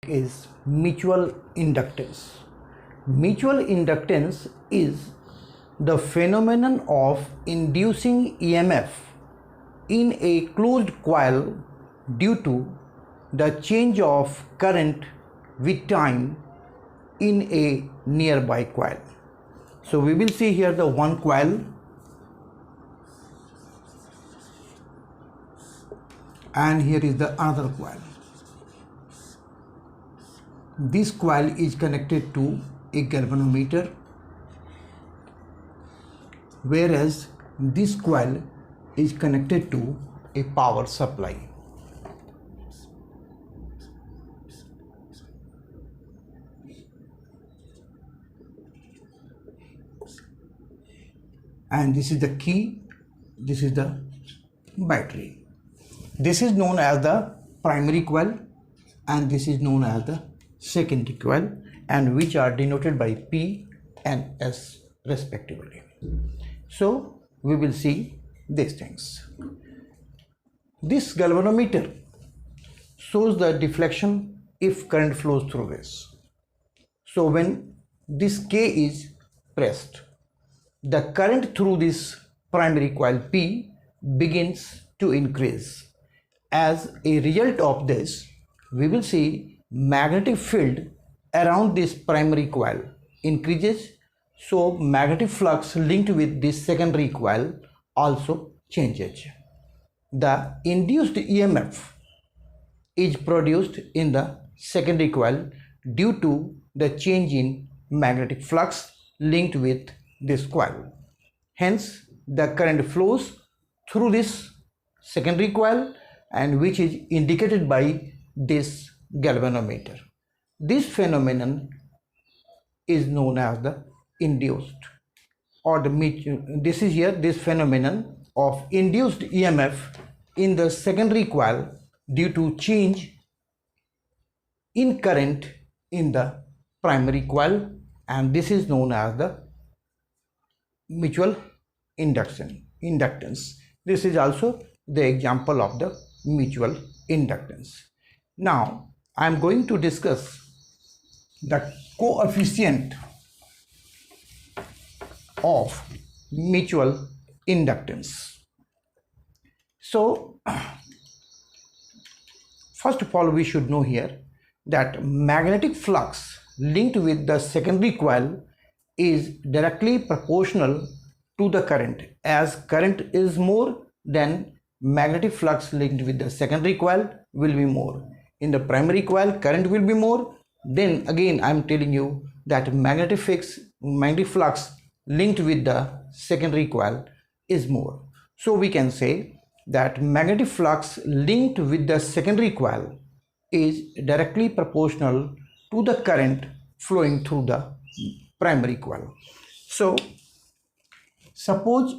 is mutual inductance. Mutual inductance is the phenomenon of inducing EMF in a closed coil due to the change of current with time in a nearby coil. So we will see here the one coil and here is the other coil. This coil is connected to a galvanometer, whereas this coil is connected to a power supply. And this is the key, this is the battery. This is known as the primary coil and this is known as the secondary coil, and which are denoted by P and S respectively. So we will see these things. This galvanometer shows the deflection if current flows through this. So when this K is pressed, the current through this primary coil P begins to increase. As a result of this, we will see magnetic field around this primary coil increases, so magnetic flux linked with this secondary coil also changes. The induced EMF is produced in the secondary coil due to the change in magnetic flux linked with this coil. Hence, the current flows through this secondary coil, and which is indicated by this galvanometer. This phenomenon is known as the induced, or this is here this phenomenon of induced EMF in the secondary coil due to change in current in the primary coil, and this is known as the mutual inductance. This is also the example of the mutual inductance. Now I am going to discuss the coefficient of mutual inductance. So first of all, we should know here that magnetic flux linked with the secondary coil is directly proportional to the current. As current is more, then magnetic flux linked with the secondary coil will be more. In the primary coil, current will be more. Then again, I am telling you that magnetic flux linked with the secondary coil is more. So we can say that magnetic flux linked with the secondary coil is directly proportional to the current flowing through the primary coil. So suppose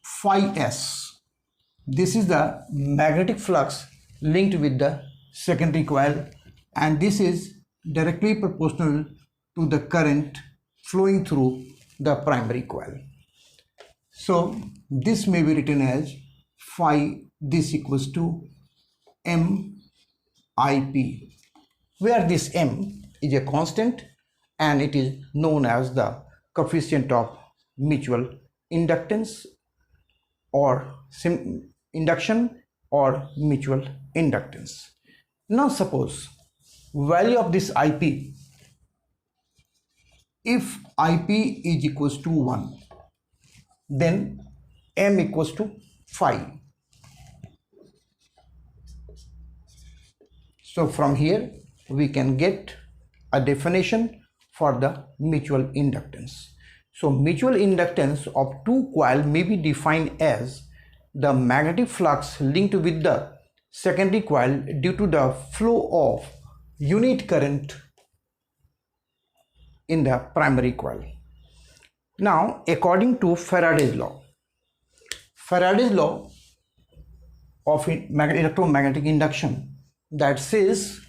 phi S, this is the magnetic flux linked with the secondary coil, and this is directly proportional to the current flowing through the primary coil. So this may be written as phi this equals to MIP, where this M is a constant and it is known as the coefficient of mutual inductance or induction or mutual inductance. Now suppose value of this IP, if IP is equals to 1, then M equals to phi. So from here we can get a definition for the mutual inductance. So mutual inductance of two coils may be defined as the magnetic flux linked with the secondary coil due to the flow of unit current in the primary coil. Now, according to Faraday's law of electromagnetic induction, that says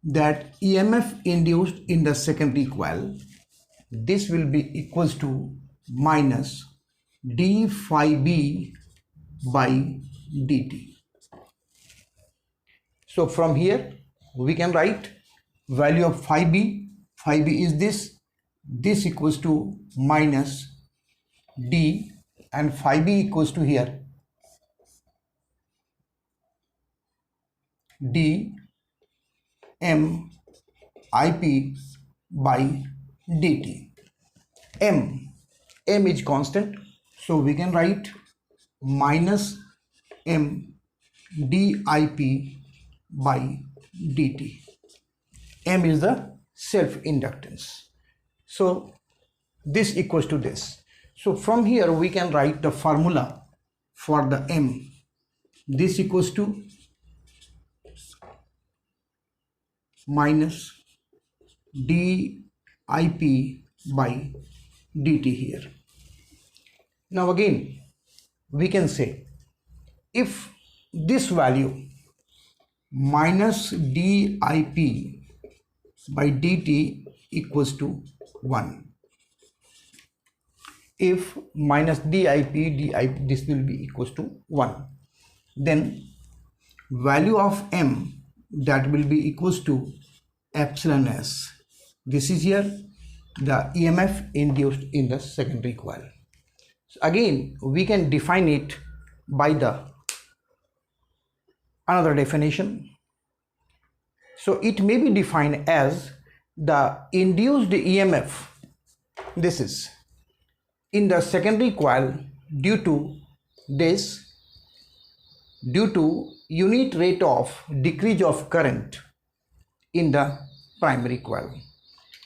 that EMF induced in the secondary coil, this will be equals to minus d phi b by dt. So from here we can write value of phi b is this equals to minus d, and phi b equals to here d m ip by dt. M is constant, so we can write minus m dip by dt. M is the self inductance, so this equals to this. So from here we can write the formula for the M. This equals to minus dip by dt here. Now again we can say, if this value minus dip by dt equals to 1, if minus dip this will be equals to 1, then value of M, that will be equals to epsilon s. This is here the EMF induced in the secondary coil. So again we can define it by the another definition. So it may be defined as the induced EMF, this is in the secondary coil due to unit rate of decrease of current in the primary coil,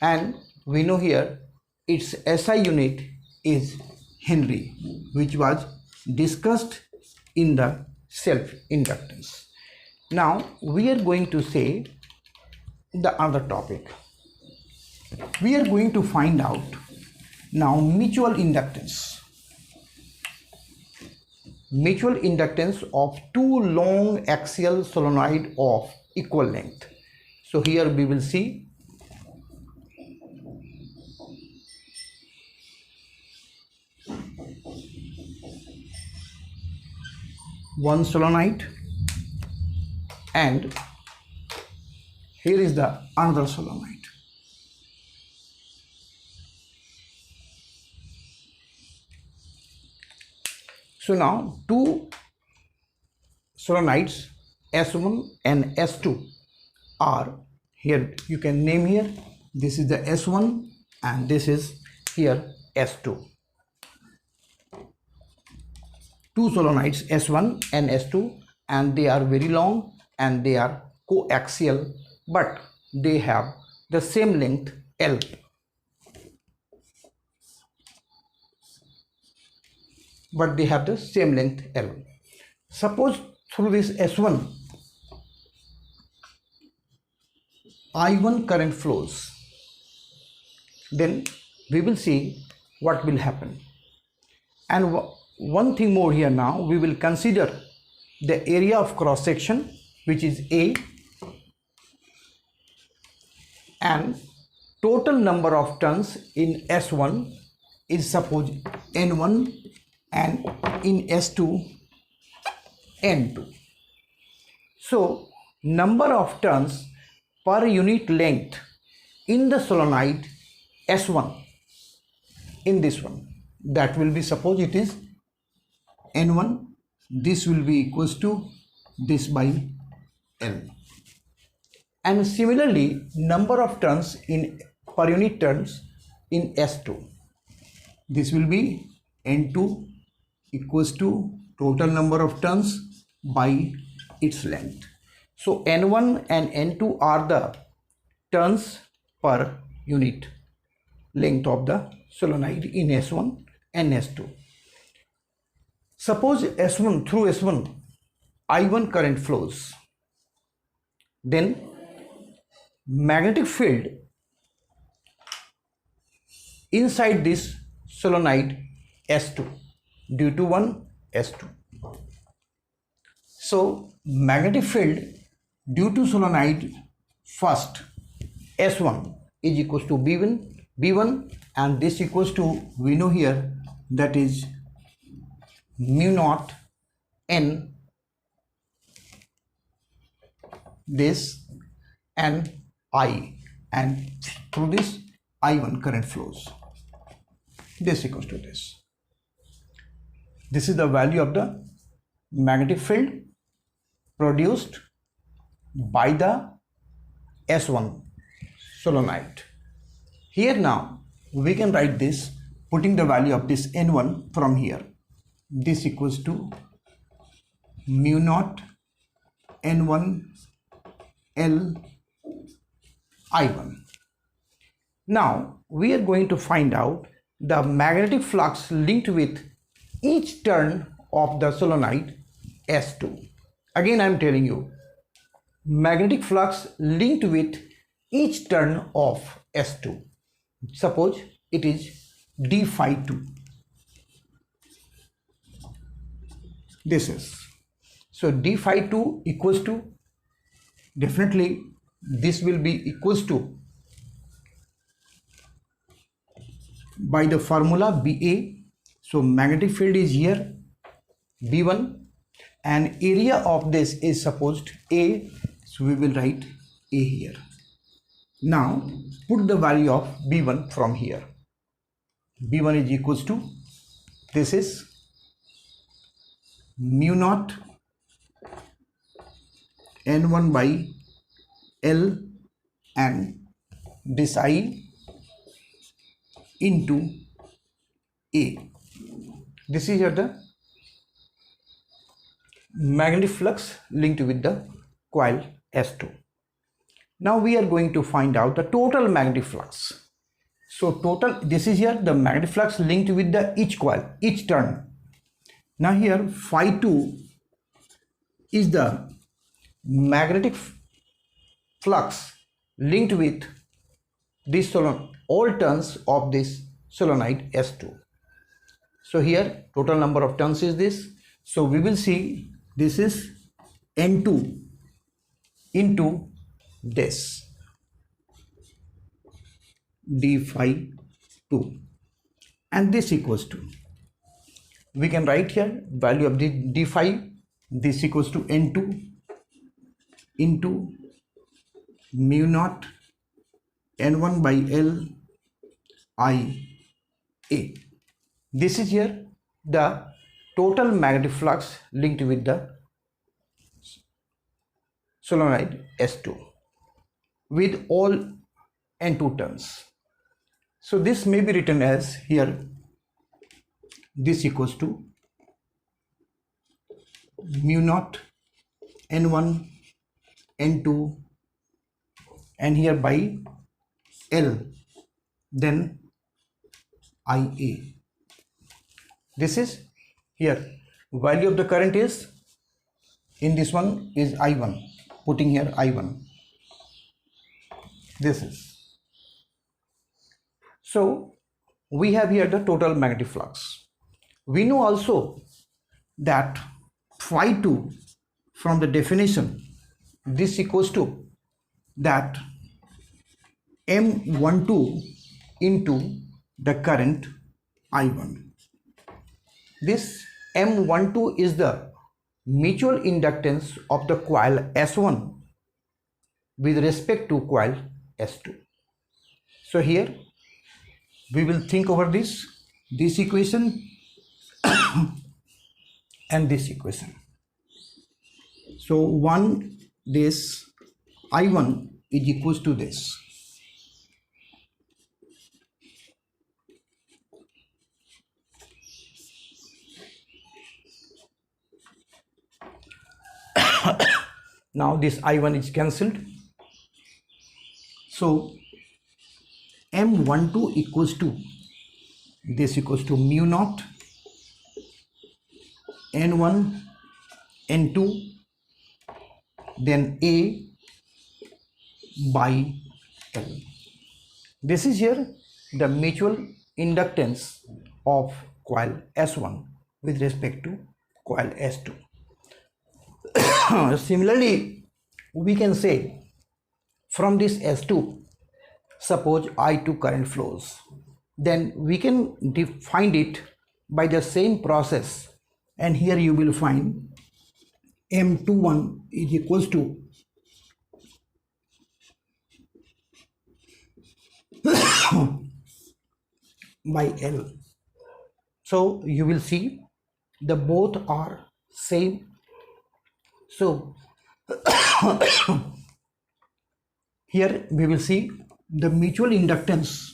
and we know here its SI unit is Henry, which was discussed in the self inductance. Now we are going to say the other topic. We are going to find out now mutual inductance. Mutual inductance of two long axial solenoid of equal length. So here we will see one solenoid, and here is the another solenoid. So now two solenoids S1 and S2 are here, you can name here, this is the S1 and this is here S2. Two solenoids S1 and S2, and they are very long and they are coaxial, but they have the same length L. But they have the same length L. Suppose through this S1 I1 current flows, then we will see what will happen. And one thing more here, now we will consider the area of cross section, which is A, and total number of turns in S1 is suppose N1 and in S2 N2. So number of turns per unit length in the solenoid S1, in this one, that will be, suppose it is N1, this will be equals to this by L. And similarly number of turns in per unit turns in S2, this will be N2 equals to total number of turns by its length. So N1 and N2 are the turns per unit length of the solenoid in S1 and S2. Suppose S1, through S1 I1 current flows, then magnetic field inside this solenoid S2 due to one S2. So magnetic field due to solenoid first S1 is equals to B1, and this equals to, we know here, that is mu naught N, this, and I, and through this I1 current flows. This equals to this. This is the value of the magnetic field produced by the S1 solenoid. Here now we can write this, putting the value of this N1 from here. This equals to mu naught N1 L I1. Now we are going to find out the magnetic flux linked with each turn of the solenoid S2. Again I am telling you, magnetic flux linked with each turn of S2. Suppose it is d phi 2. This is, so d phi 2 equals to, definitely this will be equals to, by the formula BA. So magnetic field is here B1 and area of this is supposed A, so we will write A here. Now put the value of B1 from here. B1 is equals to, this is mu naught N1 by L and this I into A. This is here the magnetic flux linked with the coil S2. Now we are going to find out the total magnetic flux. So total, this is here the magnetic flux linked with the each coil, each turn. Now here phi 2 is the magnetic flux linked with this solenoid, all turns of this solenoid S2. So here total number of turns is this. So we will see this is N2 into this d phi 2 and this equals to, we can write here value of the d phi, this equals to N2 into mu naught N1 by L I A. This is here the total magnetic flux linked with the solenoid S2 with all N2 turns. So this may be written as here, this equals to mu naught N1 N2 and here by L, then IA. This is here value of the current is, in this one is I1, putting here I1. This is, so we have here the total magnetic flux. We know also that phi 2 from the definition, this equals to that M12 into the current I1. This M12 is the mutual inductance of the coil S1 with respect to coil S2. So here we will think over this equation and this equation. So one, this I1 is equals to this. Now this I1 is cancelled. So M12 equals to, this equals to mu naught N1 N2 then A by L. This is here the mutual inductance of coil S1 with respect to coil S2. Similarly, we can say from this S2, suppose I2 current flows, then we can define it by the same process, and here you will find M21 is equals to by L. So you will see the both are same. So here we will see the mutual inductance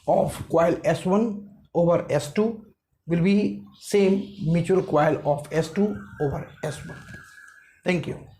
of coil S1 over S2 will be same mutual coil of S2 over S1. Thank you.